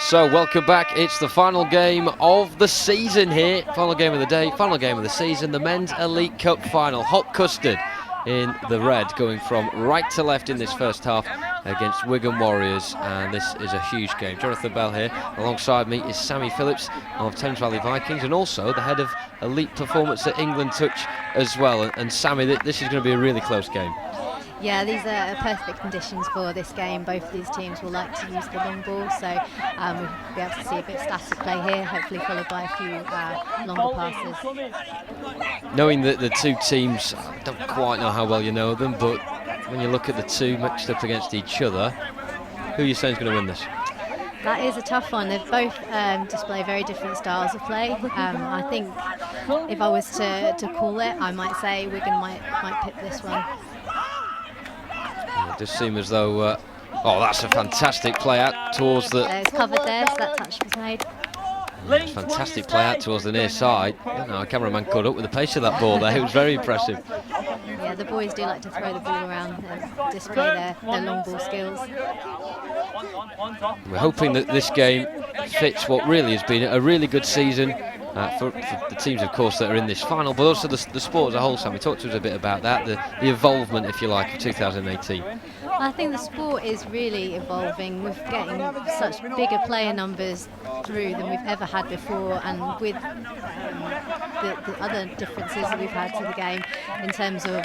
So welcome back. It's the final game of the season here. Final game of the day, final game of the season. The Men's Elite Cup final. Hot Custard in the red, going from right to left in this first half against Wigan Warriors, and this is a huge game. Jonathan Bell here. Alongside me is Sammy Phillips of Thames Valley Vikings, and also the head of Elite Performance at England Touch as well. And Sammy, this is going to be a really close game. Yeah, these are perfect conditions for this game. Both of these teams will like to use the long ball, so we'll be able to see a bit of static play here, hopefully followed by a few longer passes. Knowing that the two teams, I don't quite know how well you know them, but when you look at the two mixed up against each other, who are you saying is going to win this? That is a tough one. They both display very different styles of play. I think if I was to call it, I might say Wigan might pick this one. It does seem as though, oh, that's a fantastic play out towards the... It's covered there, so that touch was made. Fantastic play out towards the near side. Our cameraman caught up with the pace of that ball there. It was very impressive. Yeah, the boys do like to throw the ball around and display their long ball skills. We're hoping that this game fits what really has been a really good season for the teams, of course, that are in this final, but also the sport as a whole. Sammy, talk to us a bit about that, the involvement, if you like, of 2018. I think the sport is really evolving. We're getting such bigger player numbers through than we've ever had before, and with the other differences that we've had to the game in terms of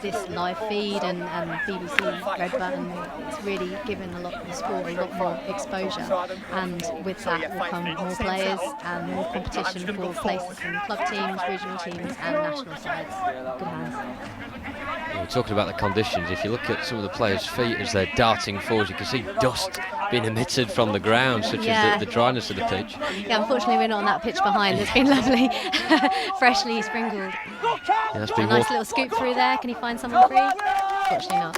this live feed and BBC Red Button, it's really given the sport a lot more exposure, and with that will come more players and more competition for places in club teams, regional teams and national sides. Good hands. We're talking about the conditions. If you look at some of the players' feet as they're darting forward, you can see dust being emitted from the ground, such as the dryness of the pitch. Yeah, unfortunately we're not on that pitch behind. It's been lovely, freshly sprinkled. Yeah, that's been a nice little scoop through there. Can he find someone free? Unfortunately not.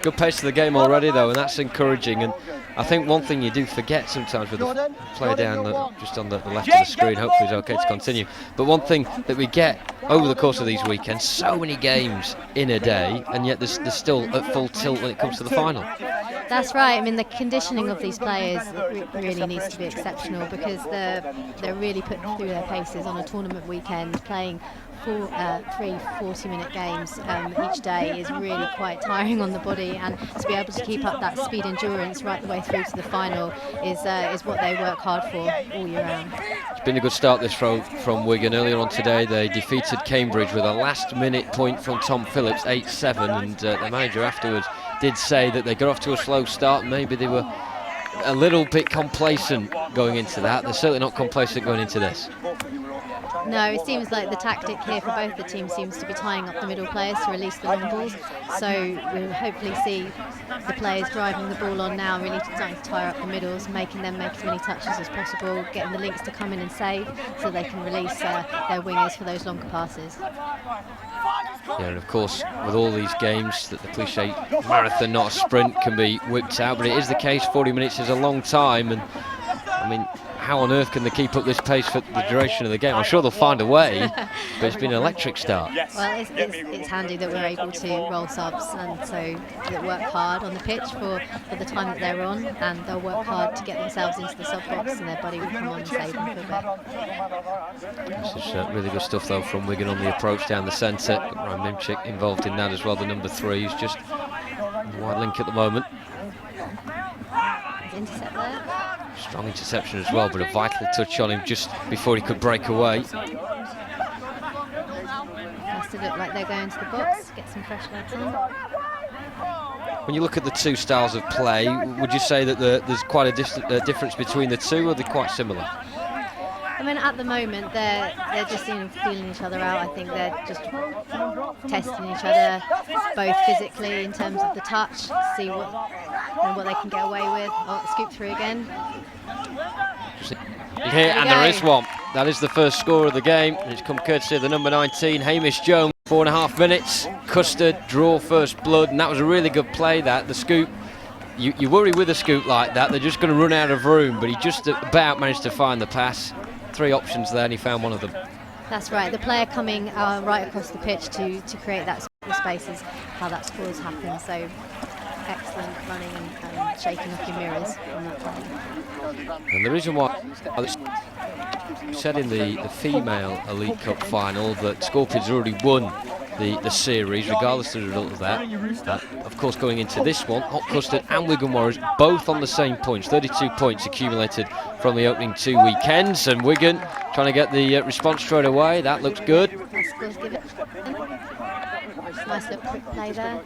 Good pace to the game already, though, and that's encouraging. And I think one thing you do forget sometimes with the player down just on the left of the screen, hopefully it's okay to continue, but one thing that we get over the course of these weekends, so many games in a day, and yet there's still at full tilt when it comes to the final. That's right. I mean, the conditioning of these players really needs to be exceptional, because they're really putting through their paces on a tournament weekend. Playing 3 40-minute games each day is really quite tiring on the body, and to be able to keep up that speed endurance right the way through to the final is what they work hard for all year round. It's been a good start this from Wigan. Earlier on today they defeated Cambridge with a last-minute point from Tom Phillips, 8-7, and the manager afterwards did say that they got off to a slow start. Maybe they were a little bit complacent going into that. They're certainly not complacent going into this. No, it seems like the tactic here for both the teams seems to be tying up the middle players to release the long balls. So we'll hopefully see the players driving the ball on now, really starting to tire up the middles, making them make as many touches as possible, getting the links to come in and save so they can release their wingers for those longer passes. Yeah, and of course, with all these games, that the cliche marathon, not a sprint, can be whipped out, but it is the case. 40 minutes is a long time, and I mean, how on earth can they keep up this pace for the duration of the game? I'm sure they'll find a way, but it's been an electric start. Well, it's handy that we're able to roll subs, and so they work hard on the pitch for the time that they're on, and they'll work hard to get themselves into the sub box, and their body will come on and save them for a bit. This is really good stuff, though, from Wigan on the approach down the centre. Ryan Mimchik involved in that as well, the number 3, who's just on the wide link at the moment. Intercept there. Strong interception as well, but a vital touch on him just before he could break away. Has to look like they're going to the box, get some fresh legs on. When you look at the two styles of play, would you say that there's quite a difference between the two, or are they quite similar? I mean, at the moment, they're just feeling each other out. I think they're just testing each other, both physically in terms of the touch, see what they can get away with. Oh, scoop through again. Here, and there is one. That is the first score of the game. It's come courtesy of the number 19, Hamish Jones. 4.5 minutes. Custard draw first blood, and that was a really good play. That the scoop. You worry with a scoop like that, they're just going to run out of room, but he just about managed to find the pass. 3 options there, and he found one of them. That's right. The player coming right across the pitch to create that space is how that scores happen. So excellent running and shaking off your mirrors on that play. And the reason why I said in the female Elite Cup final that Scorpions already won the series, regardless of the result of that. Of course, going into this one, Hot Custard and Wigan Warriors both on the same points, 32 points accumulated from the opening 2 weekends, and Wigan trying to get the response straight away. That looks good. Nice little quick play there.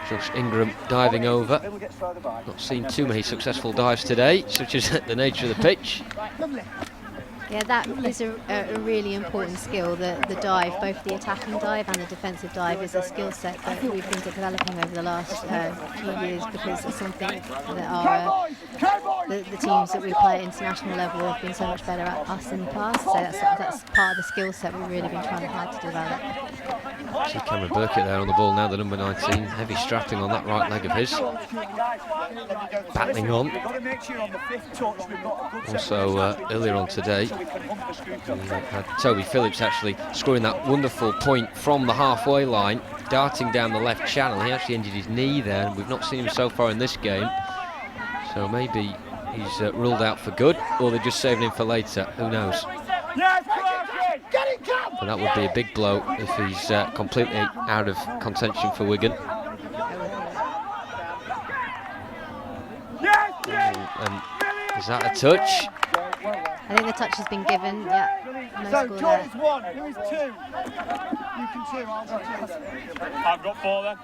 Josh Ingram diving over. Not seen too many successful dives today, such as the nature of the pitch. Yeah, that is a really important skill. The dive, both the attacking dive and the defensive dive, is a skill set that we've been developing over the last few years, because it's something that the teams that we play at international level have been so much better at us in the past. So that's part of the skill set we've really been trying hard to develop. See Cameron Burkett there on the ball now, the number 19. Heavy strapping on that right leg of his. Battling on. Also, earlier on today, we had Toby Phillips actually scoring that wonderful point from the halfway line, darting down the left channel. He actually injured his knee there, and we've not seen him so far in this game. So maybe he's ruled out for good, or they're just saving him for later. Who knows? But that would be a big blow if he's completely out of contention for Wigan. And is that a touch? I think the touch has been given. Yeah, no score there. I've got 4 then.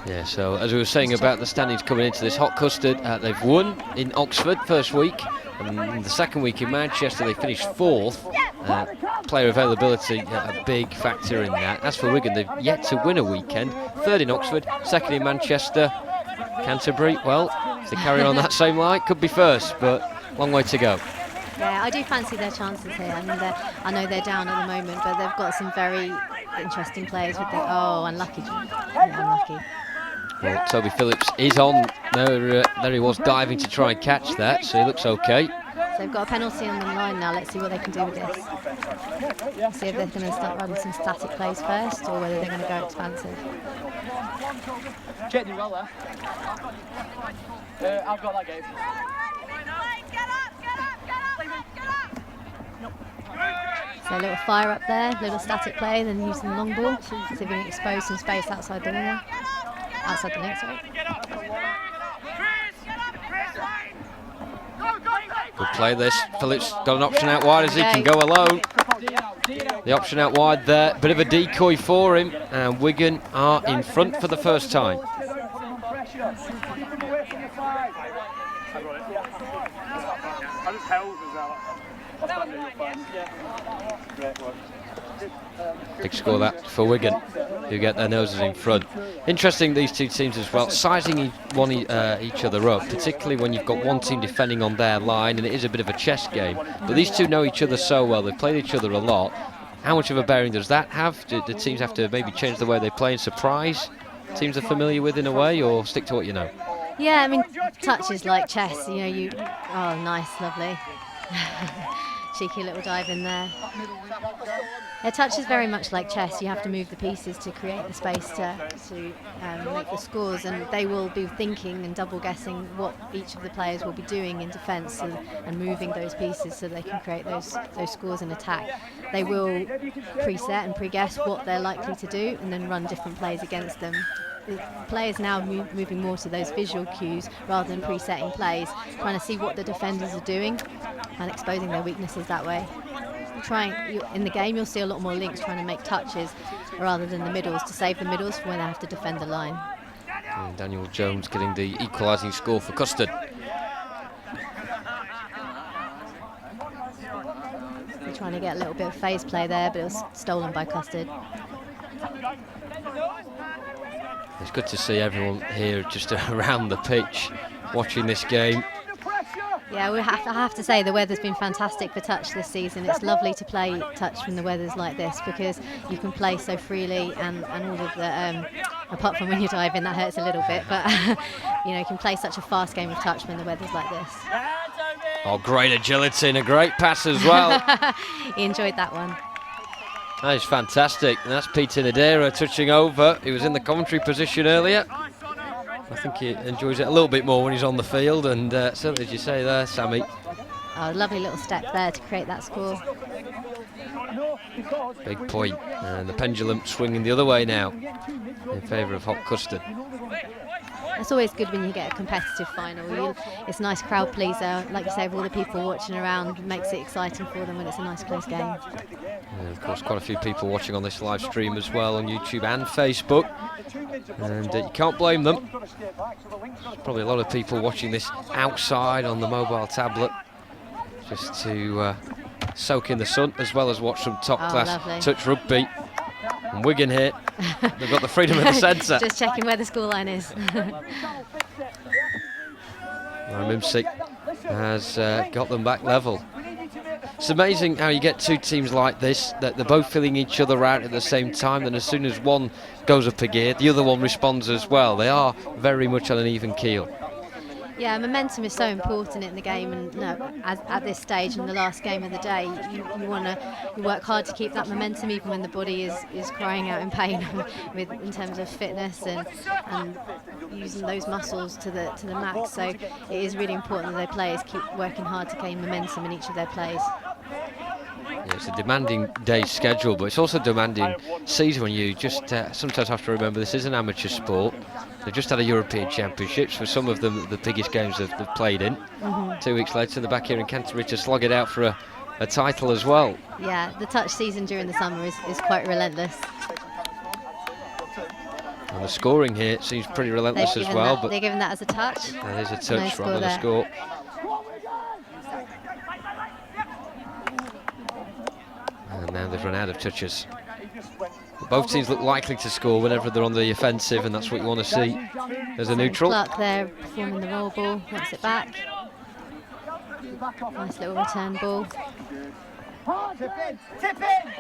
Yeah, so as we were saying about the standings coming into this, Hot Custard, they've won in Oxford first week, and the second week in Manchester they finished 4th. Player availability, a big factor in that. As for Wigan, they've yet to win a weekend. 3rd in Oxford, 2nd in Manchester. Canterbury, well, if they carry on that same line, could be 1st, but long way to go. Yeah, I do fancy their chances here. I mean, I know they're down at the moment, but they've got some very interesting players. Unlucky. Yeah, unlucky. Well, Toby Phillips is on. There he was diving to try and catch that, so he looks okay. So they've got a penalty on the line now. Let's see what they can do with this. See if they're going to start running some static plays first, or whether they're going to go expansive. Getting well there. I've got that game. So a little fire up there, little static play, then use the long ball. See if we can expose some space outside the winger. Outside the net, sorry. Good play this. Phillips got an option out wide as he can go alone. The option out wide there, bit of a decoy for him, and Wigan are in front for the first time. Big score that for Wigan, who get their noses in front. Interesting, these two teams as well, sizing each other up, particularly when you've got one team defending on their line, and it is a bit of a chess game. But these two know each other so well, they've played each other a lot. How much of a bearing does that have? Do the teams have to maybe change the way they play and surprise teams are familiar with in a way, or stick to what you know? Yeah, I mean, touch is like chess, you know, oh, nice, lovely. Cheeky little dive in there. A touch is very much like chess. You have to move the pieces to create the space to make the scores, and they will be thinking and double guessing what each of the players will be doing in defence and moving those pieces so they can create those scores in attack. They will preset and pre-guess what they're likely to do and then run different plays against them. The players now moving more to those visual cues rather than pre-setting plays, trying to see what the defenders are doing and exposing their weaknesses that way. In the game, you'll see a lot more links trying to make touches rather than the middles, to save the middles for when they have to defend the line. And Daniel Jones getting the equalising score for Custard. They're trying to get a little bit of phase play there, but it was stolen by Custard. It's good to see everyone here just around the pitch watching this game. Yeah, I have to say the weather's been fantastic for touch this season. It's lovely to play touch when the weather's like this, because you can play so freely and all of the, apart from when you're diving, that hurts a little bit, but you know, you can play such a fast game of touch when the weather's like this. Oh, great agility and a great pass as well. He enjoyed that one. That is fantastic. And that's Peter Nadera touching over. He was in the commentary position earlier. I think he enjoys it a little bit more when he's on the field, and certainly, as you say there, Sammy. Oh, lovely little step there to create that score. Big point, and the pendulum swinging the other way now in favour of Hot Custard. It's always good when you get a competitive final. It's a nice crowd pleaser, like you say, with all the people watching around, makes it exciting for them when it's a nice close game. And of course, quite a few people watching on this live stream as well on YouTube and Facebook, and you can't blame them. There's probably a lot of people watching this outside on the mobile tablet, just to soak in the sun, as well as watch some top-class touch rugby. And Wigan here, they've got the freedom of the centre. Just checking where the scoreline is. Mimsik has got them back level. It's amazing how you get two teams like this, that they're both filling each other out at the same time, and as soon as one goes up a gear, the other one responds as well. They are very much on an even keel. Yeah, momentum is so important in the game, and at this stage in the last game of the day, you work hard to keep that momentum even when the body is crying out in pain in terms of fitness and using those muscles to the max. So it is really important that their players keep working hard to gain momentum in each of their plays. Yeah, it's a demanding day's schedule, but it's also a demanding season when you just sometimes have to remember this is an amateur sport. They've just had a European Championships, for some of them the biggest games they've played in. 2 weeks later, they're back here in Canterbury to slog it out for a title as well. Yeah, the touch season during the summer is quite relentless. And the scoring here seems pretty relentless as well. But they're giving that as a touch. There's a touch rather than a score. And now they've run out of touches. Both teams look likely to score whenever they're on the offensive, and that's what you want to see as a neutral. Clark there performing the roll ball, wants it back. Nice little return ball. Tip in!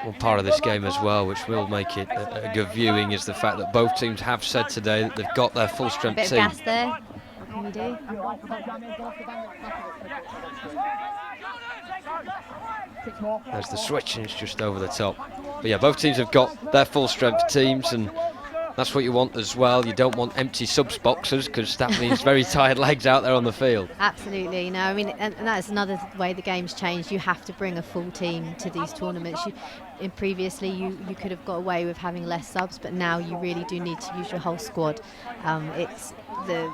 One part of this game as well, which will make it a good viewing, is the fact that both teams have said today that they've got their full strength team. Bit of gas there. What can you do? There's the switch, and it's just over the top. But yeah, both teams have got their full strength teams, and that's what you want as well. You don't want empty subs boxers, because that means very tired legs out there on the field. Absolutely. No, I mean, and that's another way the game's changed. You have to bring a full team to these tournaments. Previously, you could have got away with having less subs, but now you really do need to use your whole squad. It's the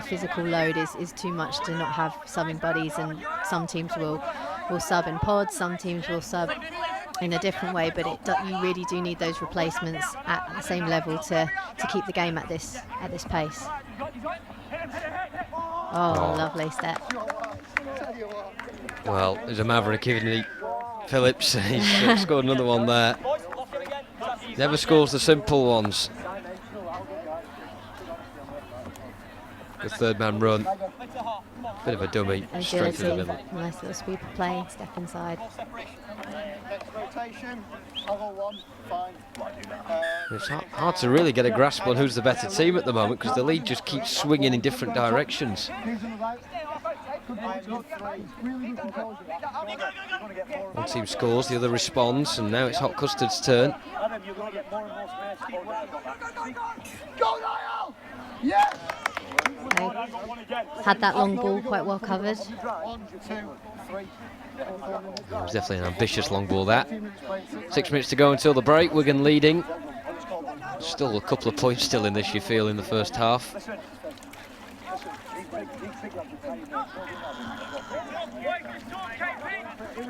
physical load is too much to not have subbing buddies, and some teams will sub in pods, some teams will sub in a different way, but you really do need those replacements at the same level to keep the game at this pace. Oh, lovely step. Well, there's a maverick, isn't he? Phillips, he's scored another one there. Never scores the simple ones. The third man run. Bit of a dummy, straight to the middle. Nice little sweep of play, step inside. It's hard to really get a grasp on who's the better team at the moment, because the lead just keeps swinging in different directions. One team scores, the other responds, and now it's Hot Custard's turn. They had that long ball quite well covered. It was definitely an ambitious long ball, that. 6 minutes to go until the break. Wigan leading. Still a couple of points still in this, you feel, in the first half.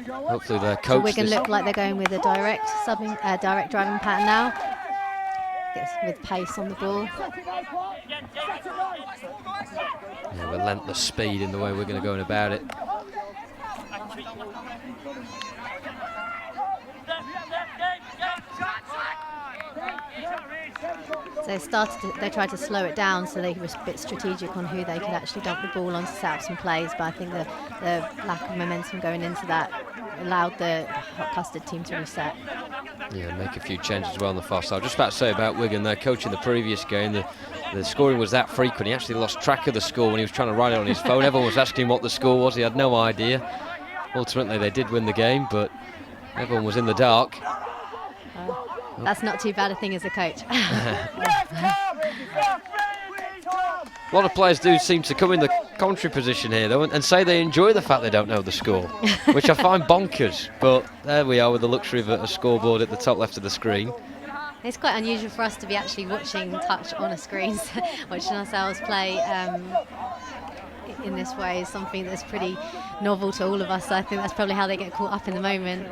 Hopefully their coach... So Wigan look like they're going with a direct driving pattern now. Gets with pace on the ball. Yeah, relentless speed in the way we're going to go about it. So they tried to slow it down, so they were a bit strategic on who they could actually dump the ball on to set up some plays, but I think the lack of momentum going into that allowed the Hot Custard team to reset. Yeah, make a few changes as well on the far side. Just about to say about Wigan, their coach in the previous game, the scoring was that frequent. He actually lost track of the score when he was trying to write it on his phone. Everyone was asking him what the score was. He had no idea. Ultimately, they did win the game, but everyone was in the dark. That's not too bad a thing as a coach. A lot of players do seem to come in the commentary position here, though, and say they enjoy the fact they don't know the score, which I find bonkers. But there we are with the luxury of a scoreboard at the top left of the screen. It's quite unusual for us to be actually watching touch on a screen, watching ourselves play in this way is something that's pretty novel to all of us. So I think that's probably how they get caught up in the moment.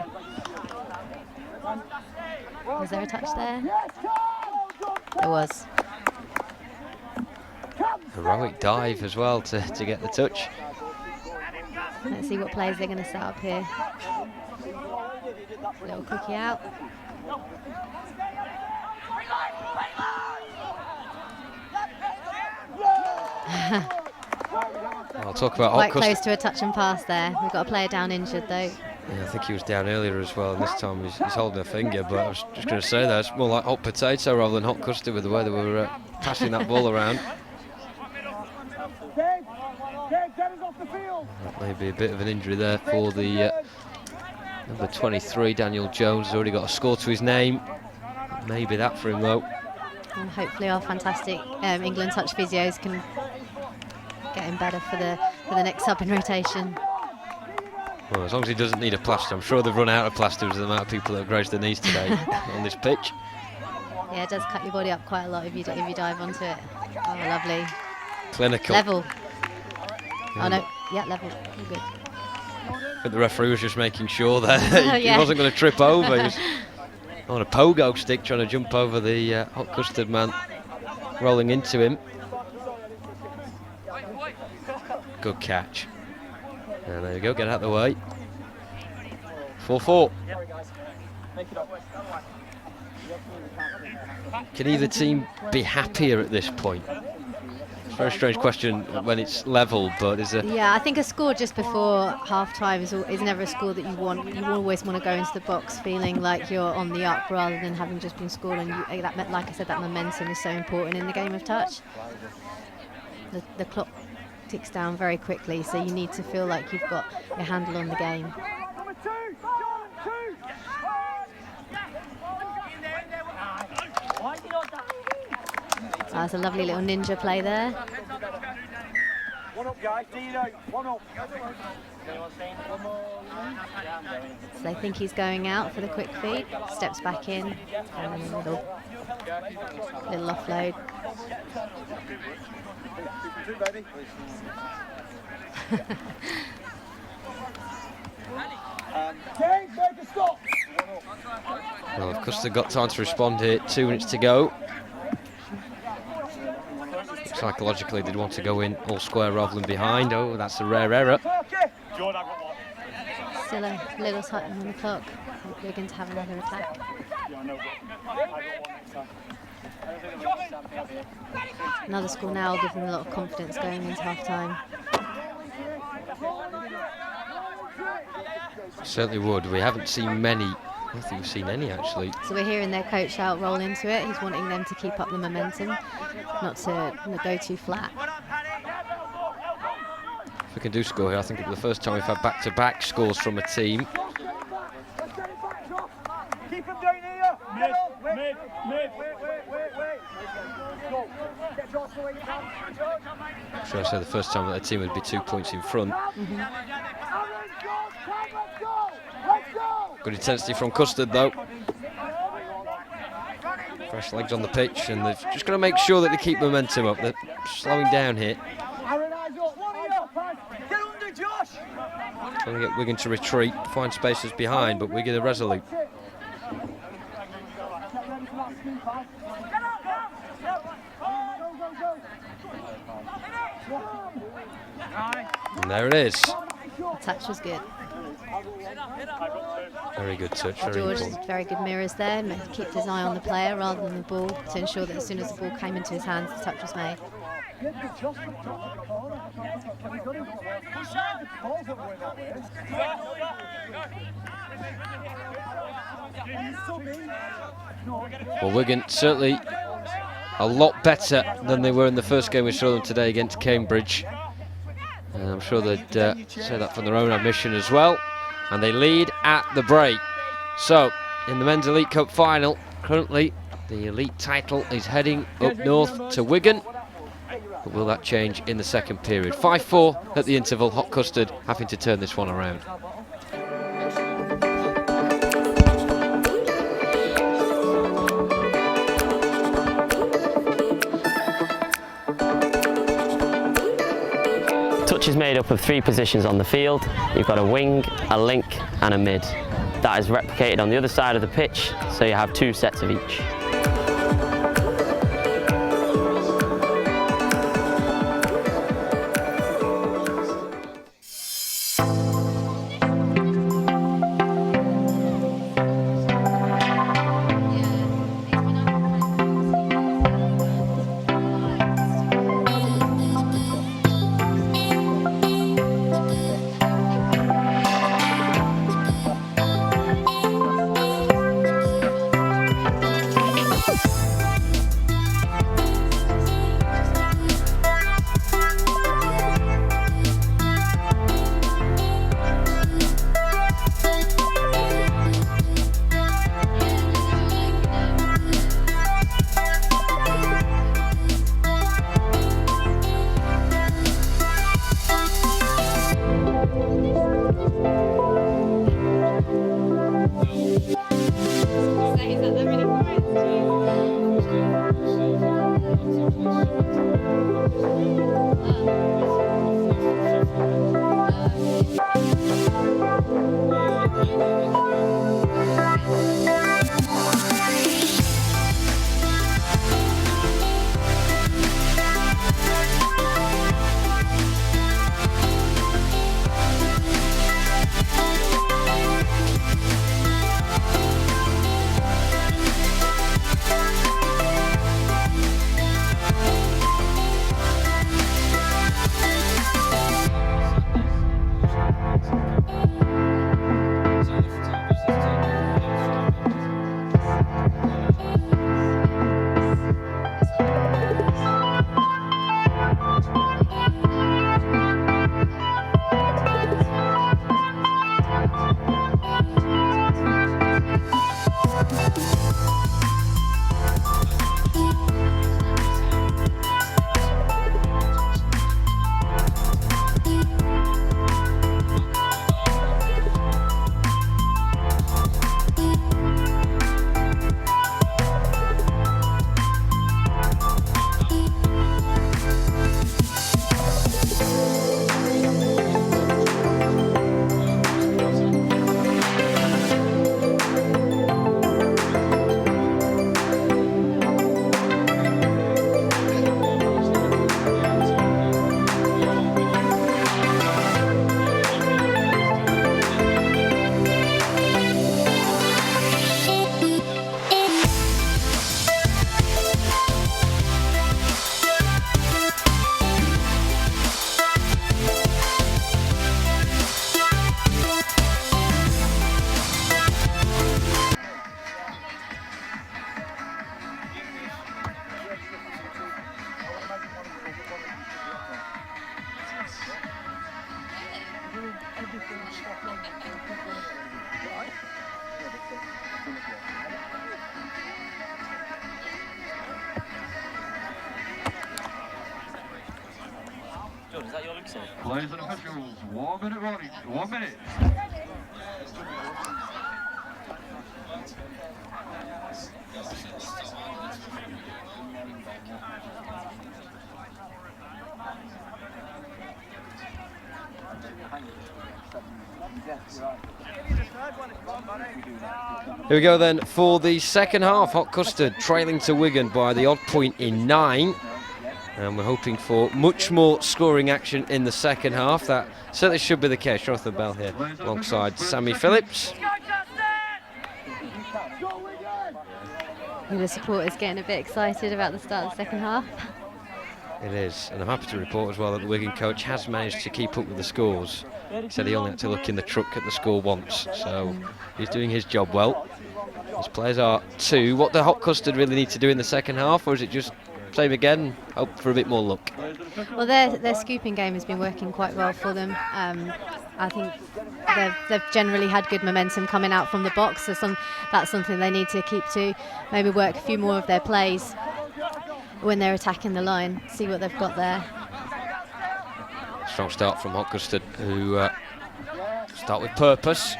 Was there a touch there? There was. Heroic dive as well to get the touch. Let's see what plays they're going to set up here. Little cookie out. I'll talk about quite close to a touch and pass there. We've got a player down injured though. Yeah, I think he was down earlier as well, and this time he's holding a finger, but I was just going to say that it's more like hot potato rather than hot custard with the way they were passing that ball around. That may be a bit of an injury there for the number 23, Daniel Jones. Has already got a score to his name. Maybe that for him though. And hopefully our fantastic England touch physios can get him better for the next sub in rotation. Well, as long as he doesn't need a plaster. I'm sure they've run out of plasters with the amount of people that have grazed their knees today on this pitch. Yeah, it does cut your body up quite a lot if you dive onto it. Oh, lovely. Clinical. Level. Oh no, yeah, level. All good. But the referee was just making sure that he Yeah. wasn't going to trip over. He was on a pogo stick trying to jump over the hot custard man, rolling into him. Good catch. And there you go, get out of the way. 4-4. Can either team be happier at this point? It's a very strange question when it's level, but is it? Yeah, I think a score just before half-time is never a score that you want. You always want to go into the box feeling like you're on the up rather than having just been scored. And like I said, that momentum is so important in the game of touch. The clock ticks down very quickly, so you need to feel like you've got your handle on the game. That's a lovely little ninja play there. So they think he's going out for the quick feed, steps back in, and then a little offload. Well, of course they've got time to respond here. 2 minutes to go. Psychologically, they'd want to go in all square rather than behind. Oh, that's a rare error. Still a little time on the clock. Wigan to have another attack. Another score now will give them a lot of confidence going into half-time. Certainly would. We haven't seen many. I don't think we've seen any actually. So we're hearing their coach out roll into it. He's wanting them to keep up the momentum, not to go too flat. If we can do score here, I think it's the first time we've had back-to-back scores from a team. Keep him down here. Mid. Should I say the first time that a team would be 2 points in front. Good intensity from Custard though. Fresh legs on the pitch, and they've just got to make sure that they keep momentum up. They're slowing down here. Trying to get Wigan to retreat, find spaces behind, but Wigan are resolute. And there it is. The touch was good. Very good touch, very George important. has very good mirrors there. Keeps his eye on the player rather than the ball to ensure that as soon as the ball came into his hands, the touch was made. Well, Wigan certainly a lot better than they were in the first game we saw them today against Cambridge. And I'm sure they'd say that from their own admission as well. and they lead at the break. So, in the Men's Elite Cup final, currently the elite title is heading up north to Wigan. But will that change in the second period? 5-4 at the interval. Hot Custard having to turn this one around. Touch is made up of 3 positions on the field. You've got a wing, a link and a mid. That is replicated on the other side of the pitch, so you have 2 sets of each. Ladies and officials, 1 minute warning, 1 minute. Here we go then for the second half. Hot Custard trailing to Wigan by the odd point in 9. And we're hoping for much more scoring action in the second half. That certainly should be the case. Jonathan Bell here alongside Sammy Phillips. The supporters getting a bit excited about the start of the second half. It is, and I'm happy to report as well that the Wigan coach has managed to keep up with the scores. He said he only had to look in the truck at the score once, so he's doing his job well. His players are too. What do Hot Custard really need to do in the second half, or is it just same again, hope for a bit more luck? Well, their scooping game has been working quite well for them. I think they've generally had good momentum coming out from the box, so that's something they need to keep to. Maybe work a few more of their plays when they're attacking the line, see what they've got there. Strong start from Custard, who start with purpose.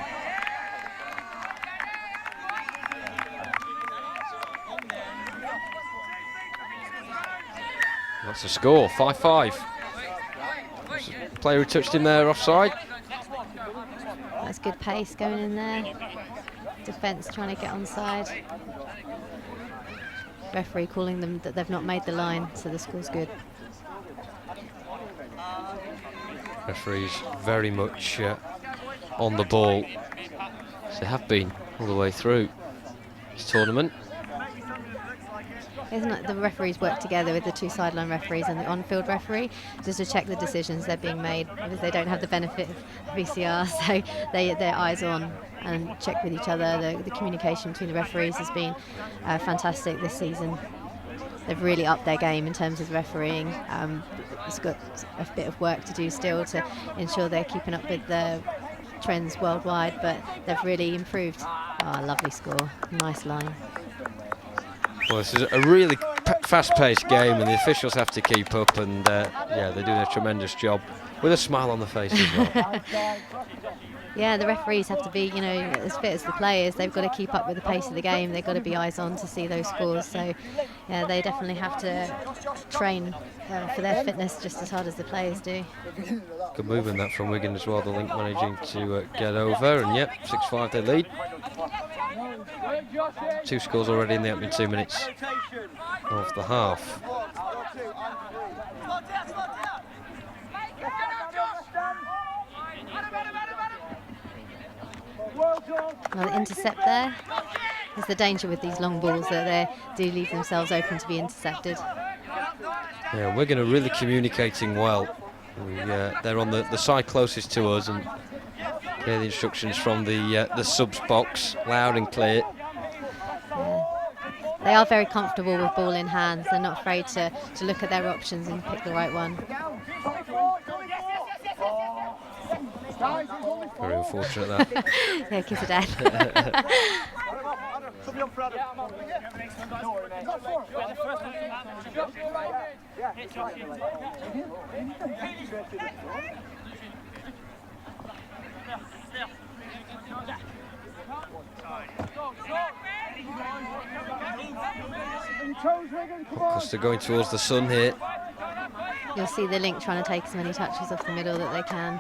That's the score, 5-5. Player who touched him there offside. That's good pace going in there. Defence trying to get onside. Referee calling them that they've not made the line, so the score's good. Referees very much on the ball, as they have been all the way through this tournament. Isn't it the referees work together with the two sideline referees and the on-field referee just to check the decisions that are being made, because they don't have the benefit of VCR, so they're eyes on and check with each other. The communication between the referees has been fantastic this season. They've really upped their game in terms of refereeing. It's got a bit of work to do still to ensure they're keeping up with the trends worldwide, but they've really improved. Oh, lovely score, nice line. Well, this is a really fast-paced game, and the officials have to keep up, and yeah, they're doing a tremendous job with a smile on the face as well. Yeah, the referees have to be, you know, as fit as the players. They've got to keep up with the pace of the game. They've got to be eyes on to see those scores. So, yeah, they definitely have to train for their fitness just as hard as the players do. Good move in that from Wigan as well. The Link managing to get over, and yep, 6-5 they lead. 2 scores already in the opening 2 minutes of the half. Well, the intercept there. There's the danger with these long balls that they do leave themselves open to be intercepted. Yeah, Wigan are really communicating well. They're on the side closest to us, and hear the instructions from the subs box, loud and clear. Yeah. They are very comfortable with ball in hands. They're not afraid to look at their options and pick the right one. Very unfortunate that. Yeah, kiss of death. Custard going towards the sun here. You'll see the Link trying to take as many touches off the middle that they can.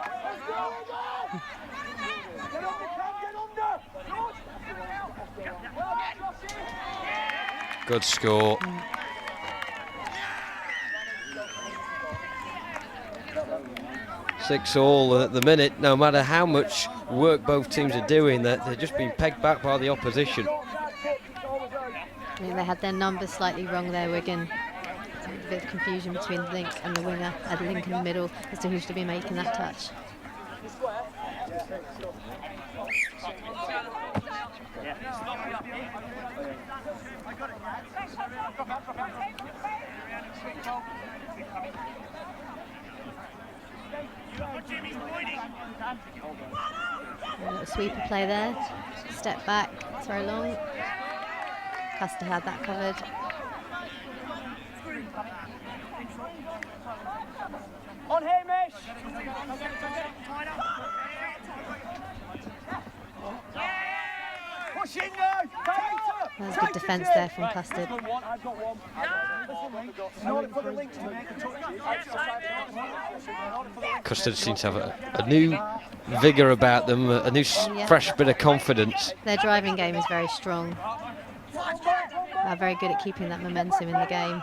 Good score. Six all at the minute. No matter how much work both teams are doing, they're just being pegged back by the opposition. I think they had their numbers slightly wrong there, Wigan. A bit of confusion between Link and the winger, Link in the middle, as to who should be making that touch. A little sweeper play there. Step back, throw long. Custard had that covered. On Hamish! Push in now! There's good defence there from Custard. Custard seems to have a new vigour about them, a new fresh bit of confidence. Their driving game is very strong. They're very good at keeping that momentum in the game.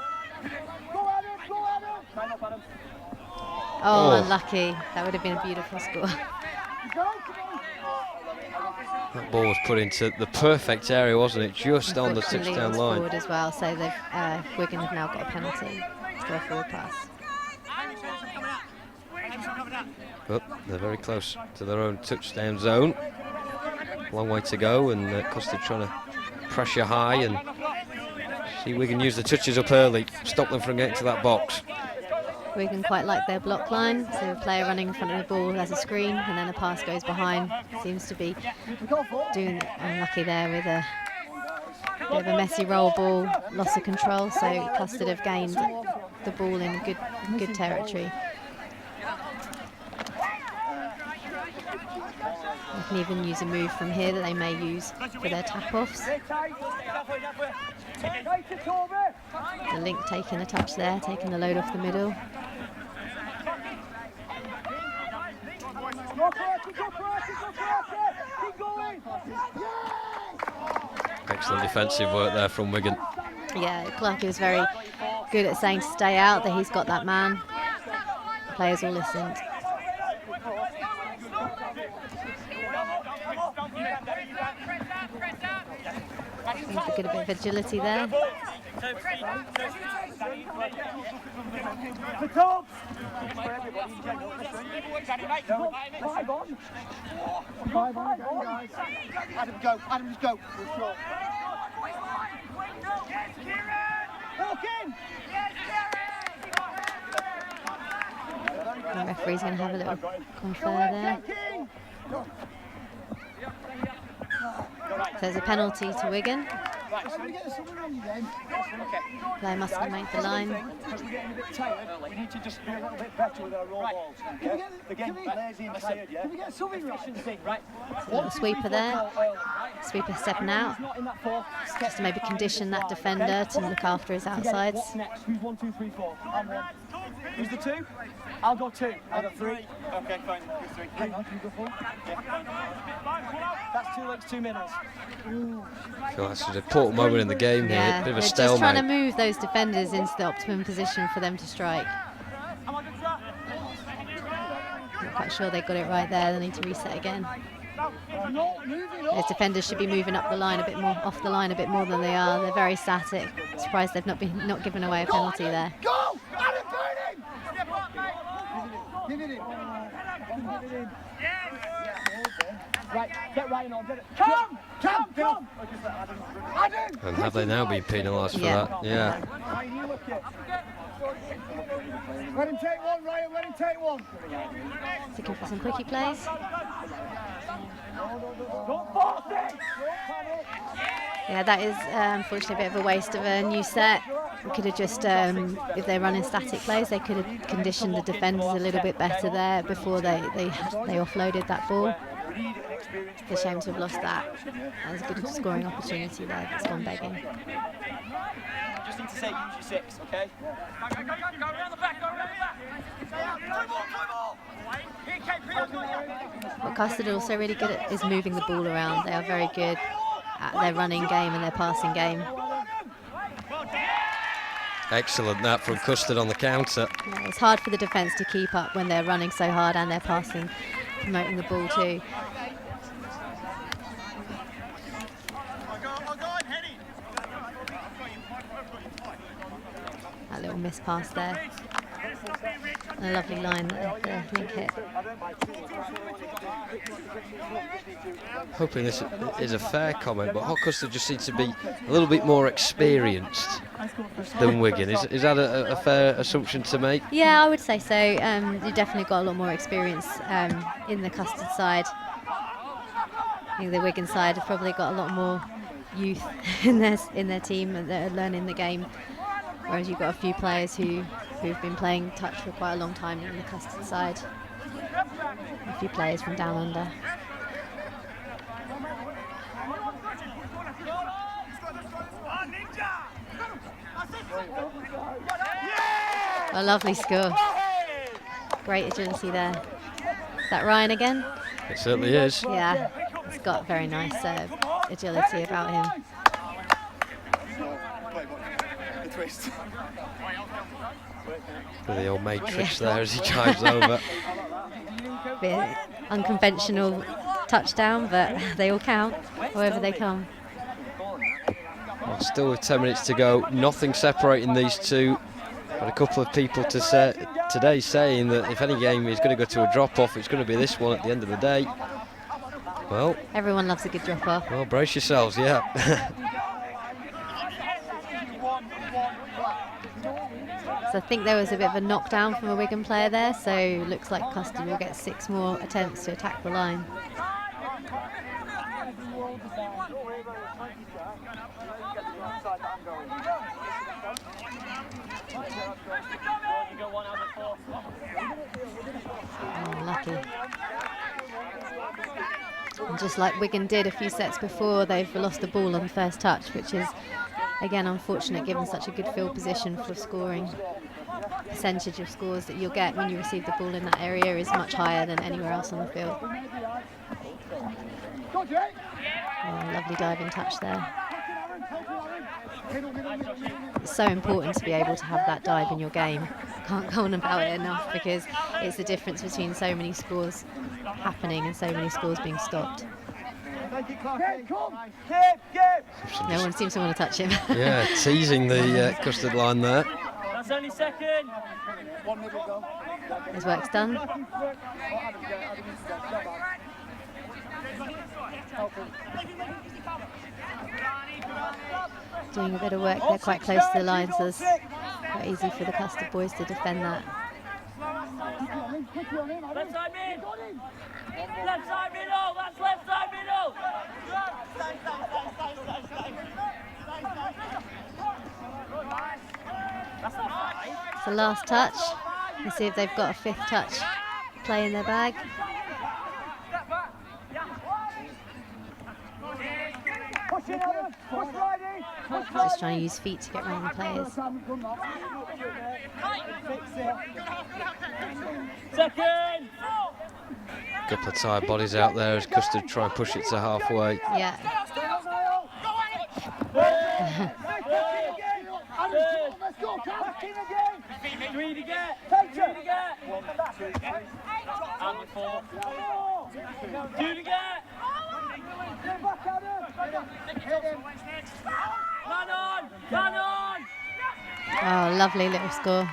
Oh, unlucky. That would have been a beautiful score. That ball was put into the perfect area, wasn't it? Just on the touchdown line. Forward as well, so they've Wigan have now got a penalty for a forward pass. But they're very close to their own touchdown zone. Long way to go, and Custard trying to pressure high and see Wigan use the touches up early, stop them from getting to that box. Wigan quite like their block line, so a player running in front of the ball has a screen and then a pass goes behind. Seems to be doing unlucky there with a bit of a messy roll ball, loss of control, so Custard have gained the ball in good territory. They can even use a move from here that they may use for their tap-offs. The link taking a touch there, taking the load off the middle. Excellent defensive work there from Wigan. Yeah, Clark was very good at saying to stay out, that he's got that man. The players all listened. Get a bit of agility there. Adam, go. Adam, just go. Walk in. The referee's going to have a little confer there. So there's a penalty to Wigan. Player must have made the line. We need to just be a little bit better with our roll balls. Again, lazy and tired, yeah? Can we get something right? A little sweeper there. Sweeper stepping out. Just to maybe condition that defender to look after his outsides. What's next? Who's 1, 2, 3, 4? I'm 1. Who's the 2? I'll go 2. I'll go 3. Okay, fine. Go 3. Hang on, can you go 4? Yeah. That's 2 legs, 2 middles. Well, that's an important moment in the game here. Yeah, Bit of a they're just trying to stalemate. move those defenders into the optimum position for them to strike. Not quite sure they got it right there. They need to reset again. Those defenders should be moving up the line a bit more, off the line a bit more than they are. They're very static. Surprised they've not given away a penalty there. Go! Adam, burn him! Give it in. Right, get Ryan on. Get it. Come! Adam! And have they now been penalised for Yeah. that? Yeah. Let him take one, Ryan. Let him take one. Looking for some quickie plays. Don't force it! Yeah, that is unfortunately a bit of a waste of a new set. We could have just, if they're running static plays, they could have conditioned the defenders a little bit better there before they offloaded that ball. It's a shame to have lost that. That was a good scoring opportunity there that's gone begging. Just need to say use your 6, okay? Go around the back, go around the back. What Custard are also really good at is moving the ball around. They are very good at their running game and their passing game. Excellent that from Custard on the counter. Yeah, it's hard for the defence to keep up when they're running so hard and they're passing, promoting the ball too. That little miss pass there. And a lovely line that the link hit. Hoping this is a fair comment, but Custard just seems to be a little bit more experienced than Wigan. Is that a fair assumption to make? Yeah, I would say so. You definitely got a lot more experience in the Custard side. I think the Wigan side have probably got a lot more youth in their team and they're learning the game. Whereas you've got a few players who've been playing touch for quite a long time in the Custard side. A few players from down under. A lovely score. Great agility there. Is that Ryan again? It certainly is. Yeah, he's got very nice agility about him. The old matrix there as he chimes over. Bit unconventional touchdown, but they all count, however they come. Well, still with 10 minutes to go, nothing separating these two. But a couple of people today saying that if any game is going to go to a drop-off, it's going to be this one at the end of the day. Well, everyone loves a good drop-off. Well, brace yourselves, yeah. So I think there was a bit of a knockdown from a Wigan player there, so looks like Custard will get 6 more attempts to attack the line. Oh, lucky. And just like Wigan did a few sets before, they've lost the ball on the first touch, which is, again, unfortunate given such a good field position for scoring. Percentage of scores that you'll get when you receive the ball in that area is much higher than anywhere else on the field. Oh, lovely diving touch there. It's so important to be able to have that dive in your game. Can't go on about it enough because it's the difference between so many scores happening and so many scores being stopped. No one seems to want to touch him. Yeah, teasing the Custard line there. That's only second. His work's done. Doing a bit of work. They're quite close to the line, so it's quite easy for the Custard boys to defend that. Left side mid. Left side middle. That's left side middle. It's the last touch. Let's see if they've got a 5th touch play in their bag. Just trying to use feet to get around the players. Second. Couple of tired bodies out there as Custard try and push it to halfway. Yeah. Three to get. And 4. 2 to get. Man on. Oh, lovely little score.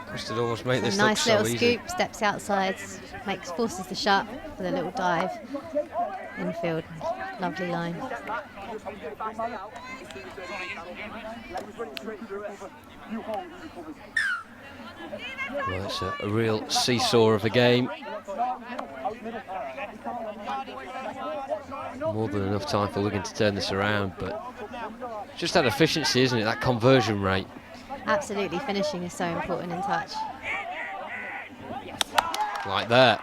Custard almost make this Nice look little so easy. scoop, steps outside, forces the shot with a little dive infield. Lovely line. Well, it's a real seesaw of a game. More than enough time for Wigan to turn this around, but just that efficiency, isn't it? That conversion rate. Absolutely, finishing is so important in touch. Like that.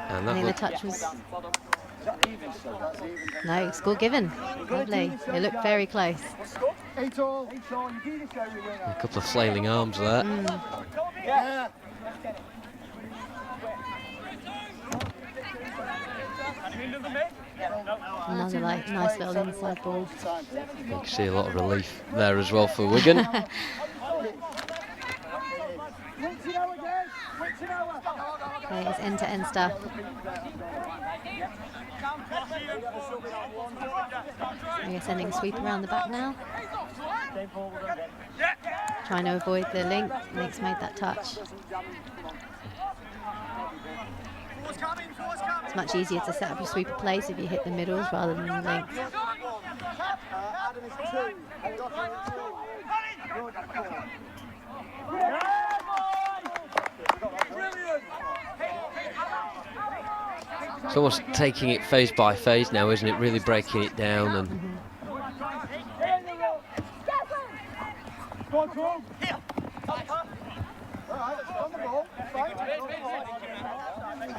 And I that think the looked touch was... No, score given. Lovely. They look very close. a couple of flailing arms there. Another nice little inside ball. You can see a lot of relief there as well for Wigan. Okay, it's end-to-end stuff. We're sending a sweep around the back now. Trying to avoid the link. Link's made that touch. It's much easier to set up your sweeper plays if you hit the middles rather than the links. It's almost taking it phase by phase now, isn't it? Really breaking it down and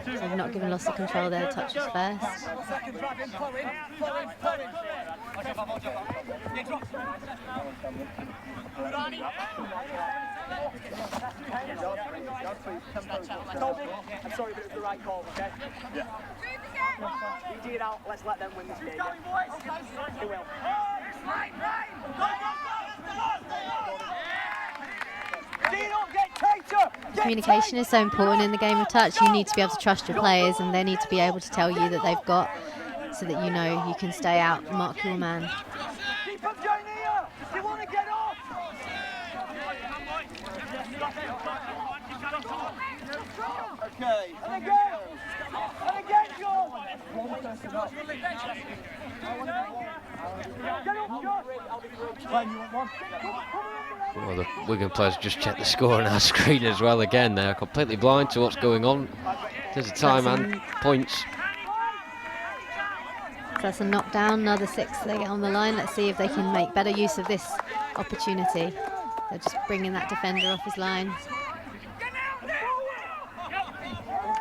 So they've not given loss of control there. Touch was first. I'm sorry, but it's the right call, okay? Yeah. You dig it out, let's let them win this game. They will. Communication is so important in the game of touch. You need to be able to trust your players and they need to be able to tell you that they've got, so that you know you can stay out and mark your man. Keep up, Jania! You want to get off! Okay. And again, John! Well, the Wigan players just checked the score on our screen as well again. They're completely blind to what's going on. There's a time and points. So that's a knockdown, another 6 they get on the line. Let's see if they can make better use of this opportunity. They're just bringing that defender off his line.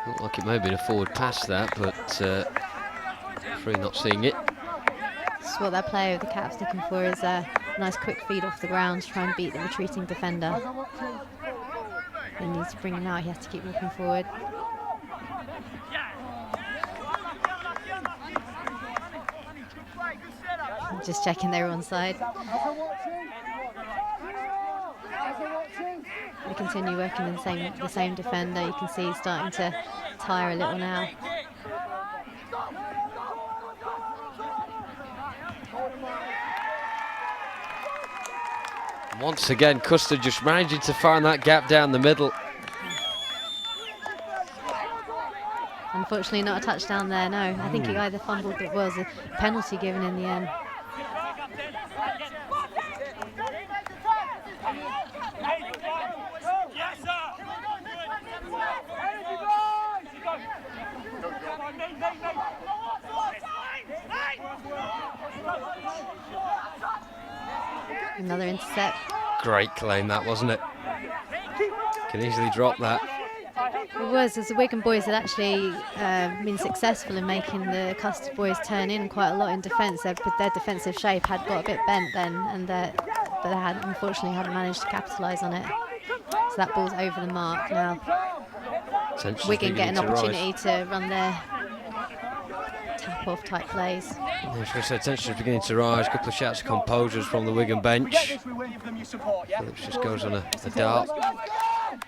Looked like it may have been a forward pass that, but referee not seeing it. That's what that player with the cap's looking for, is a nice quick feed off the ground to try and beat the retreating defender. He needs to bring him out, he has to keep looking forward. Just checking they were onside. They continue working in the same defender. You can see he's starting to tire a little now. Once again, Custard just managing to find that gap down the middle. Unfortunately, not a touchdown there, no. I think he either fumbled, but was a penalty given in the end. Another intercept. Great claim that, wasn't it? Can easily drop that. It was, as the Wigan boys had actually been successful in making the Custard boys turn in quite a lot in defence. Their defensive shape had got a bit bent then, and but they unfortunately hadn't managed to capitalise on it. So that ball's over the mark now. Wigan get an opportunity to run their tap-off type plays. Tension's beginning to rise. A couple of shouts of composure from the Wigan bench. Phillips just goes on a dart.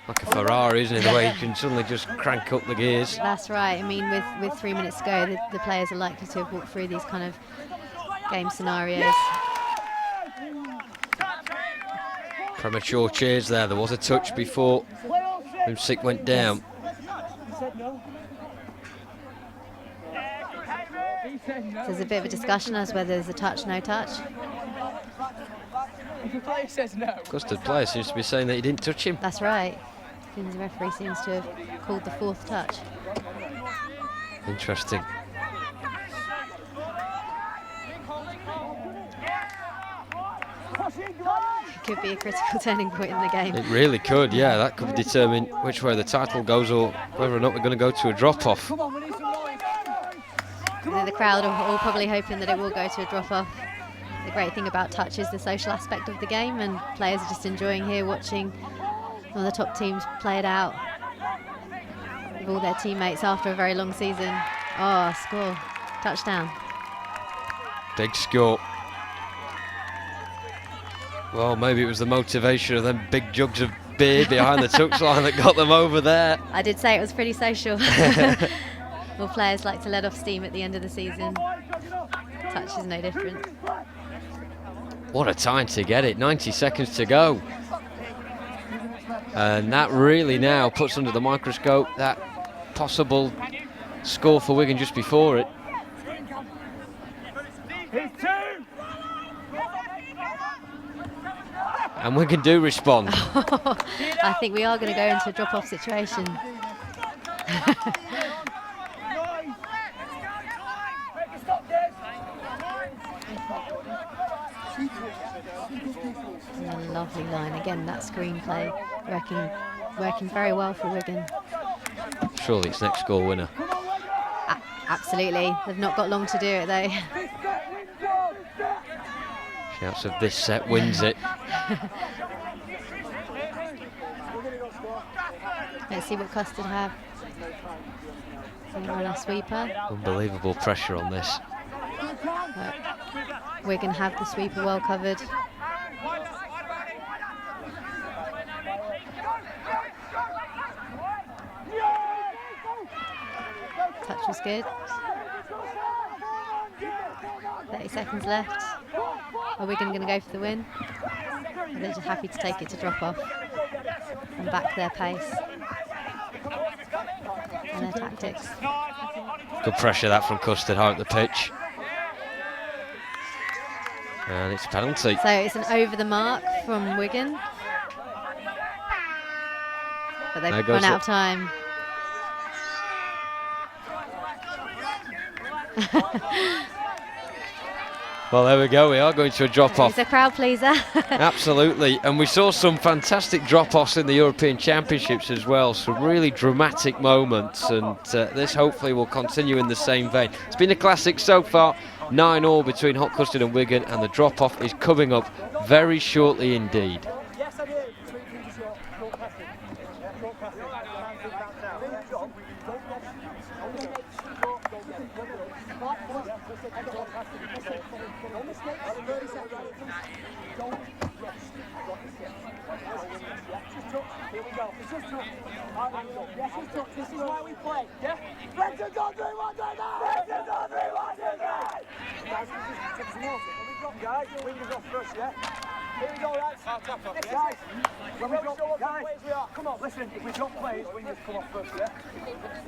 Like a Ferrari, isn't it? The way you can suddenly just crank up the gears. That's right. I mean, with 3 minutes to go, the players are likely to have walked through these kind of game scenarios. Premature cheers there. There was a touch before Rimsick went down. So there's a bit of a discussion as whether there's a touch, no touch. If the player says no. Custard player seems to be saying that he didn't touch him. That's right. The referee seems to have called the 4th touch. Interesting. It could be a critical turning point in the game. It really could, yeah. That could determine which way the title goes or whether or not we're going to go to a drop-off. The crowd are all probably hoping that it will go to a drop-off. The great thing about touch is the social aspect of the game, and players are just enjoying here watching one of the top teams play it out with all their teammates after a very long season. Oh, score. Touchdown. Big score. Well, maybe it was the motivation of them big jugs of beer behind the touchline that got them over there. I did say it was pretty social. Well, players like to let off steam at the end of the season. Touch is no different. What a time to get it, 90 seconds to go. And that really now puts under the microscope that possible score for Wigan just before it. And Wigan do respond. I think we are going to go into a drop-off situation. A lovely line again. That screenplay working very well for Wigan. Surely it's next score winner. Absolutely. They've not got long to do it though. Shouts of this set wins it. Let's see what Custard have. Run a sweeper. Unbelievable pressure on this. But Wigan have the sweeper well covered. Touch was good. 30 seconds left. Are Wigan going to go for the win? Or they're just happy to take it to drop off and back their pace and their tactics. Good pressure that from Custard high up the pitch. And it's a penalty. So it's an over the mark from Wigan. But they've run out of time. Well, there we go. We are going to a drop-off. It's a crowd pleaser. Absolutely. And we saw some fantastic drop-offs in the European Championships as well. Some really dramatic moments. And this hopefully will continue in the same vein. It's been a classic so far. 9-9 between Hot Custard and Wigan. And the drop-off is coming up very shortly indeed. Yes, I do. Here we go. It's just tough. Yes, it's tough. This is why we play. Yeah? Ready, 2, 3, 1, 2, 3! Ready, 2, 3, 1, 2, 3! Guys, wingers off first, yeah? Here we go, lads. Guys, when we drop guys, we are. Come on, listen, if we drop plays, wingers come off first, yeah?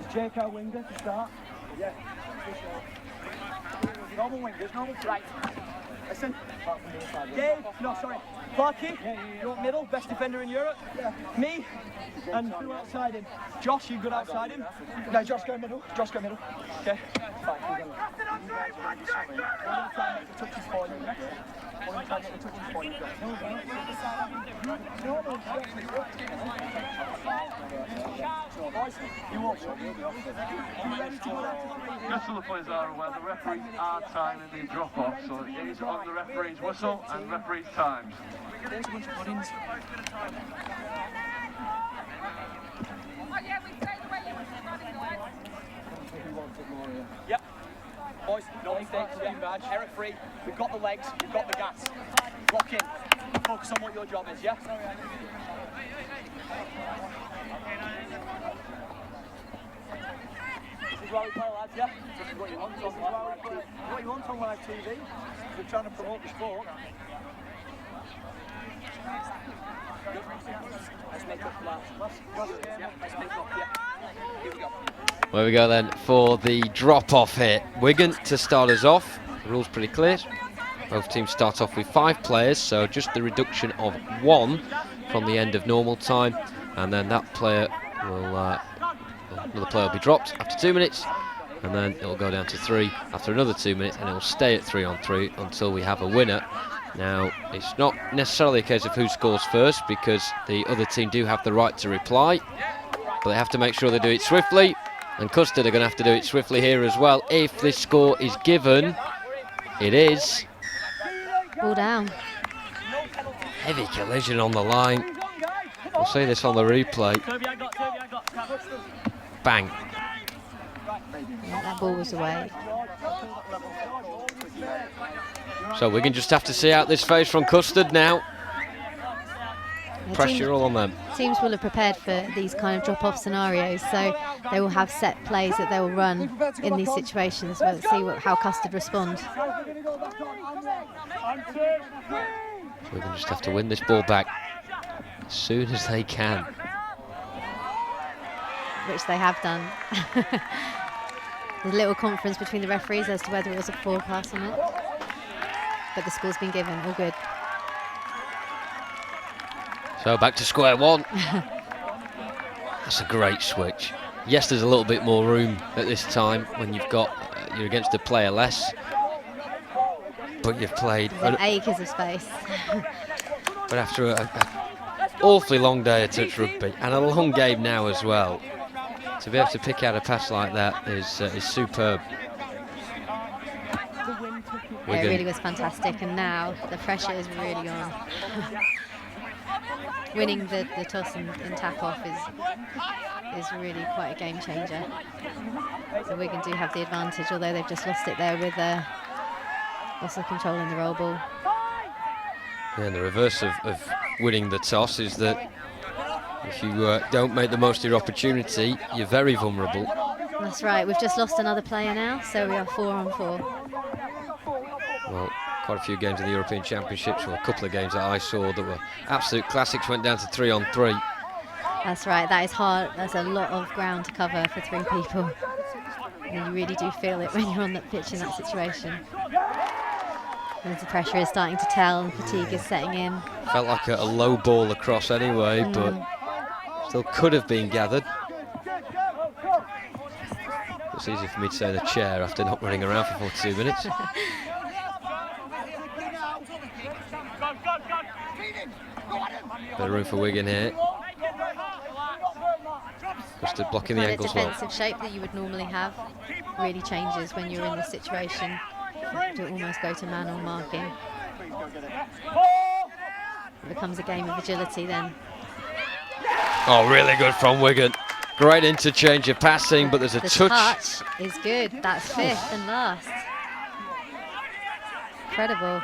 Is Jake our winger to start? Yeah. Normal wingers, normal right. Listen. Dave, no, sorry. Clarky, you want middle, best defender in Europe? Yeah. Me, and who outside him? Josh, you good outside him? No, Josh go middle. Josh go middle. Okay. Fine. Just so the players are aware, the referees are timing the drop-off, so it is on the referee's whistle and referee's times. There's a bunch of puddings. Yep. Boys, no mistakes, yeah. Error free. We've got the legs, we've got the gas. Lock in. Focus on what your job is, yeah? This is why we play, lads, yeah? This is what you want on live TV. We're trying to promote the sport. Let's make up for that. Let's make up, yeah. Here we go. There we go then for the drop-off here. Wigan to start us off. The rule's pretty clear. Both teams start off with 5 players, so just the reduction of 1 from the end of normal time, and then that player will another player will be dropped after 2 minutes, and then it will go down to 3 after another 2 minutes, and it will stay at 3-on-3 until we have a winner. Now, it's not necessarily a case of who scores first, because the other team do have the right to reply, but they have to make sure they do it swiftly, and Custard are going to have to do it swiftly here as well. If this score is given, it is. Ball down. Heavy collision on the line. We'll see this on the replay. Bang. Yeah, that ball was away. So we can just have to see out this phase from Custard now. Pressure all on them. Teams will have prepared for these kind of drop-off scenarios, so they will have set plays that they will run in these situations. We'll see how Custard respond. We're going to just have to win this ball back as soon as they can. Which they have done. There's a little conference between the referees as to whether it was a forward pass or not. But the score's been given, all good. So back to square one. That's a great switch. Yes, there's a little bit more room at this time when you've got you're against a player less, but you've played There's acres of space. but after an awfully long day of touch rugby and a long game now as well, to be able to pick out a pass like that is superb. Yeah, it really was fantastic, and now the pressure is really on. Winning the toss and tap-off is really quite a game changer. So Wigan do have the advantage, although they've just lost it there with loss of control in the roll ball. Yeah, and the reverse of winning the toss is that if you don't make the most of your opportunity, you're very vulnerable. That's right, we've just lost another player now, so we are 4-on-4. Well, quite a few games in the European Championships, or a couple of games that I saw that were absolute classics, went down to 3-on-3. That's right, that is hard. That's a lot of ground to cover for 3 people. And you really do feel it when you're on that pitch in that situation. As the pressure is starting to tell and fatigue is setting in. Felt like a low ball across anyway, but still could have been gathered. It's easy for me to say in a chair after not running around for 42 minutes. Bit of room for Wigan here. Custard blocking the The ankles well. defensive shape that you would normally have really changes when you're in this situation. To almost go to man or marking. It becomes a game of agility then. Oh, really good from Wigan. Great interchange of passing, but there's a The touch. is good. That's fifth and last. Incredible.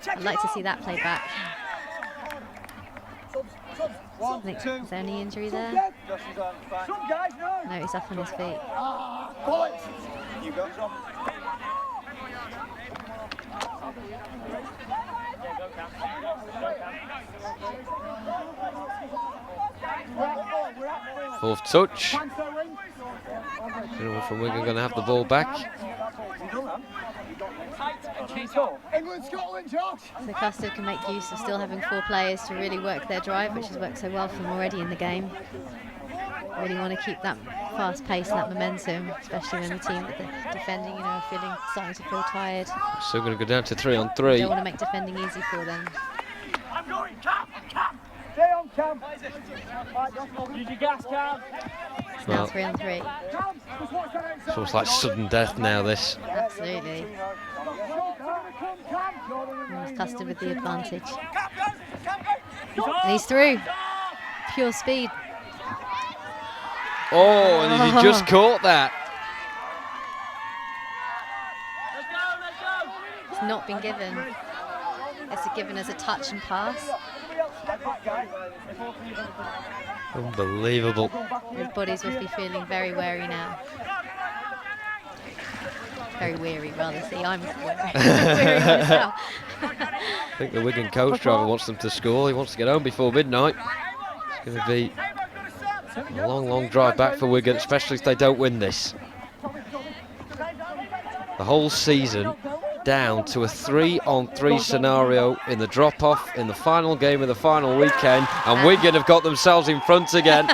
I'd like to see that played back. Is there any injury there? No, he's up on his feet. Fourth touch. Anyone from Wigan going to have the ball back? So Custard can make use of still having 4 players to really work their drive, which has worked so well for them already in the game. Really want to keep that fast pace and that momentum, especially when the team that they're defending, you know, are starting to feel tired. Still going to go down to 3-on-3. Don't want to make defending easy for them. Stay on, Cam. Use your gas, Cam. It's now 3-on-3. It's almost like sudden death now, this. Absolutely. And Custard with the advantage. And he's through. Pure speed. Oh, and he just caught that. It's not been given. It's given as a touch and pass. Unbelievable. His bodies must be feeling very wary now. Very weary, rather. See, I'm weary myself. I think the Wigan coach driver wants them to score. He wants to get home before midnight. It's going to be a long, long drive back for Wigan, especially if they don't win this. The whole season down to a 3-on-3 scenario in the drop-off in the final game of the final weekend, and Wigan have got themselves in front again.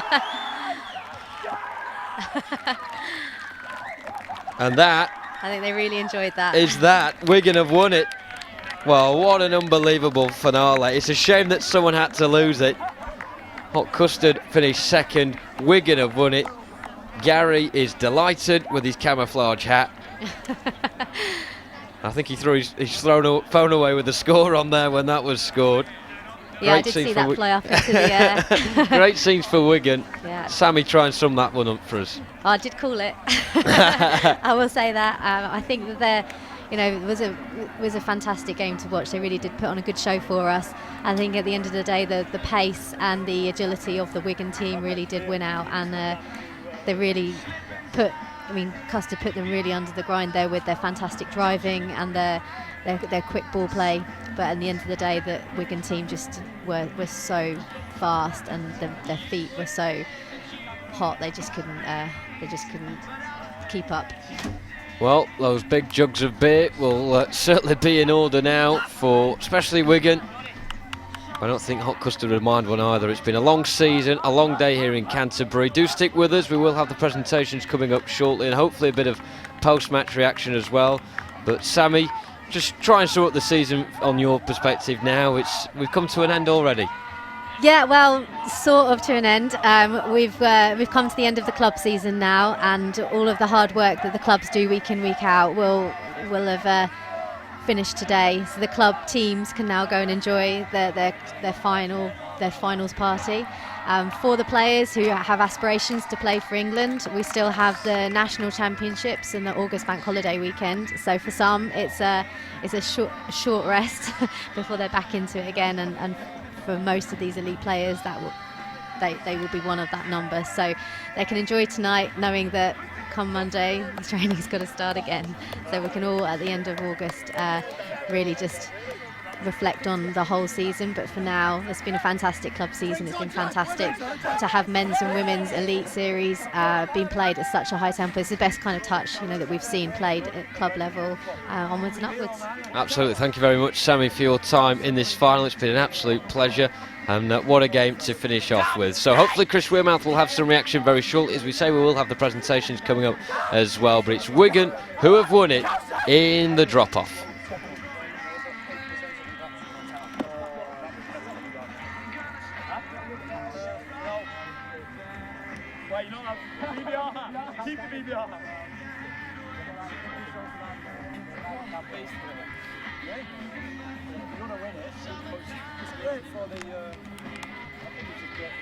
And that, I think they really enjoyed that. is that. Wigan have won it. Well, what an unbelievable finale. It's a shame that someone had to lose it. Hot Custard finished second. Wigan have won it. Gary is delighted with his camouflage hat. I think he threw his phone away with the score on there when that was scored. Yeah, I did see that fly up into the air. Great scenes for Wigan. Yeah. Sammy, try and sum that one up for us. Oh, I did call it. I will say that. I think that it was a fantastic game to watch. They really did put on a good show for us. I think at the end of the day, the pace and the agility of the Wigan team really did win out, and they really Custard put them really under the grind there with their fantastic driving and their quick ball play. But at the end of the day, the Wigan team just were so fast, and their feet were so hot. They just couldn't keep up. Well, those big jugs of beer will certainly be in order now for especially Wigan. I don't think Hot Custard would mind one either. It's been a long season, a long day here in Canterbury. Do stick with us. We will have the presentations coming up shortly, and hopefully a bit of post-match reaction as well. But Sammy, just try and sort the season on your perspective now. We've come to an end already. Yeah, well, sort of to an end. We've come to the end of the club season now, and all of the hard work that the clubs do week in, week out will have finished today. So the club teams can now go and enjoy their finals party. For the players who have aspirations to play for England, we still have the national championships and the August bank holiday weekend. So for some, it's a short rest before they're back into it again, and for most of these elite players, they will be one of that number. So they can enjoy tonight, knowing that come Monday, the training's got to start again. So we can all, at the end of August, really just reflect on the whole season. But for now, it's been a fantastic club season. It's been fantastic to have men's and women's elite series being played at such a high tempo. It's the best kind of touch, you know, that we've seen played at club level, onwards and upwards. Absolutely. Thank you very much, Sammy, for your time in this final. It's been an absolute pleasure. And what a game to finish off with. So hopefully Chris Wearmouth will have some reaction very shortly. As we say, we will have the presentations coming up as well. But it's Wigan who have won it in the drop-off. Keep the BBR. You want to win it? It's great for the. I think it's a great.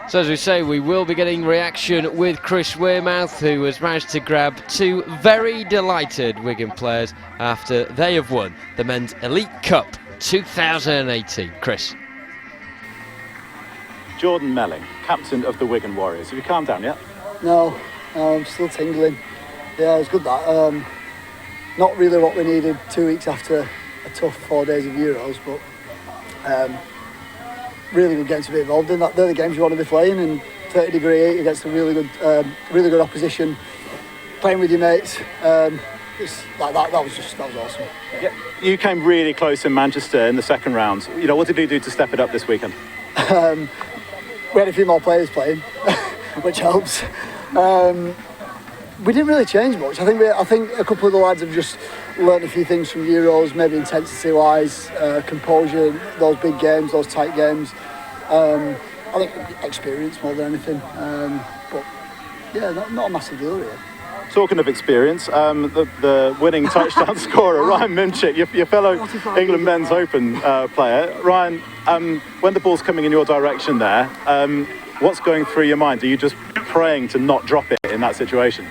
So as we say, we will be getting reaction with Chris Wearmouth, who has managed to grab two very delighted Wigan players after they have won the Men's Elite Cup 2018. Chris. Jordan Melling, captain of the Wigan Warriors. Have you calmed down yet? No, I'm still tingling. Yeah, it was good that. Not really what we needed 2 weeks after a tough 4 days of Euros, but really good game to be involved in. They're the games you want to be playing, and 30-degree heat against a really good opposition, playing with your mates. It's like that was awesome. Yeah. You came really close in Manchester in the second round. You know, what did you do to step it up this weekend? We had a few more players playing, which helps. We didn't really change much. I think a couple of the lads have just learned a few things from Euros, maybe intensity-wise, composure, those big games, those tight games. I think experience more than anything. But yeah, not a massive deal really. Talking of experience, the winning touchdown scorer, Ryan Mimchik, your fellow England Men's Open player. Ryan, when the ball's coming in your direction there, what's going through your mind? Are you just praying to not drop it in that situation?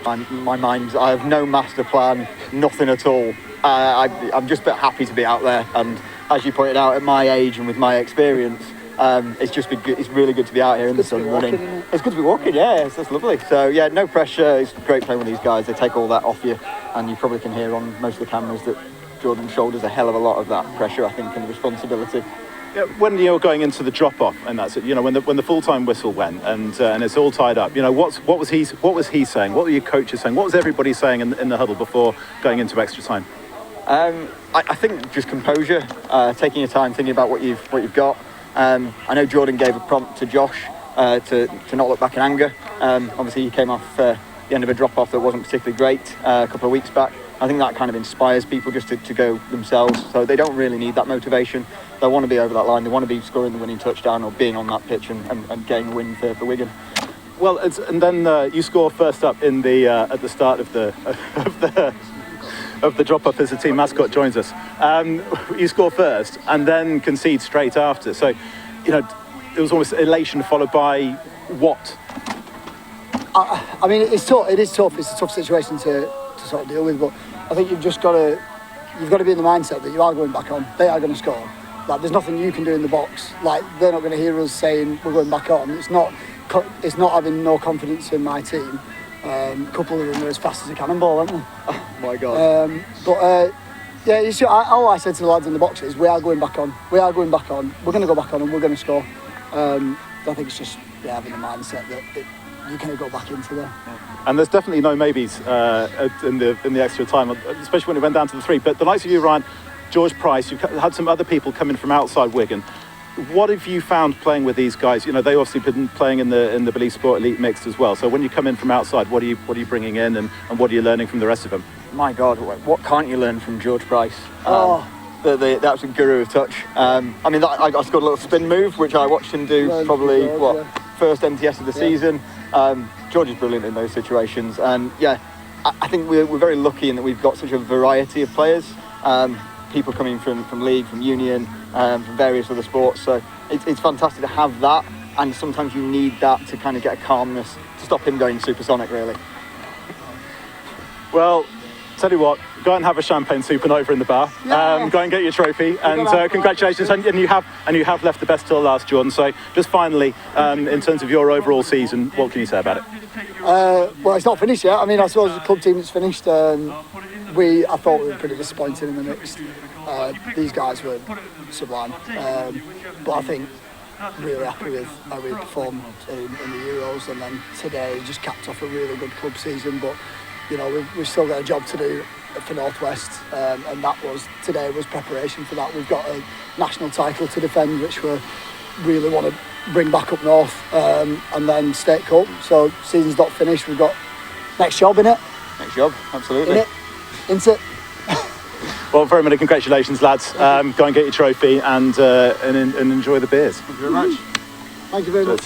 My mind, I have no master plan, nothing at all. I'm just a bit happy to be out there, and as you pointed out, at my age and with my experience, it's really good to be out here in the sun running. It's good to be walking, yeah, that's lovely. So yeah, no pressure. It's great playing with these guys. They take all that off you, and you probably can hear on most of the cameras that Jordan shoulders a hell of a lot of that pressure, I think, and responsibility. Yeah, when you're going into the drop-off, and that's it. You know, when the full-time whistle went, and it's all tied up. You know, what was he saying? What were your coaches saying? What was everybody saying in the huddle before going into extra time? I think just composure, taking your time, thinking about what you've got. I know Jordan gave a prompt to Josh to not look back in anger. Obviously, he came off the end of a drop-off that wasn't particularly great a couple of weeks back. I think that kind of inspires people just to go themselves, so they don't really need that motivation. They want to be over that line, they want to be scoring the winning touchdown or being on that pitch and getting a win for Wigan. Well, and then you score first up in the at the start of the drop-off as the team mascot joins us. You score first and then concede straight after. So, you know, it was almost elation followed by what? I mean, it's tough. It is tough. It's a tough situation to sort of deal with, but I think you've got to be in the mindset that you are going back on. They are going to score. Like, there's nothing you can do in the box. Like, they're not going to hear us saying we're going back on. It's not having no confidence in my team. A couple of them are as fast as a cannonball, aren't they? Oh my God. Yeah, all I said to the lads in the box is we are going back on. We are going back on. We're going to go back on and we're going to score. I think it's just having the mindset that you kind of go back into there. And there's definitely no maybes in the extra time, especially when it went down to the three. But the likes of you, Ryan, George Price, you've had some other people come in from outside Wigan. What have you found playing with these guys? You know, they obviously been playing in the Believe Sport Elite mixed as well. So when you come in from outside, what are you bringing in, and what are you learning from the rest of them? My God, what can't you learn from George Price? The absolute guru of touch. I mean, I scored a little spin move, which I watched him do first MTS of the season. George is brilliant in those situations, and yeah, I think we're very lucky in that we've got such a variety of players. people coming from league, from union, from various other sports. So it's fantastic to have that, and sometimes you need that to kind of get a calmness to stop him going supersonic, really. Well, tell you what, go and have a champagne supernova in the bar. Yeah. Go and get your trophy, and congratulations. And you have left the best till last, Jordan. So just finally, in terms of your overall season, what can you say about it? Well, it's not finished yet. I mean, I suppose the club team is finished. I thought we were pretty disappointed in the mix. These guys were sublime, but I think really happy with how we performed in the Euros, and then today just capped off a really good club season. But you know, we've still got a job to do for North West, and today was preparation for that. We've got a national title to defend, which we really want to bring back up north, and then State Cup. So season's not finished. We've got next job in it. Next job, absolutely. Into it. Well, very many congratulations, lads. Go and get your trophy and enjoy the beers. Thank you very much. Thank you very much.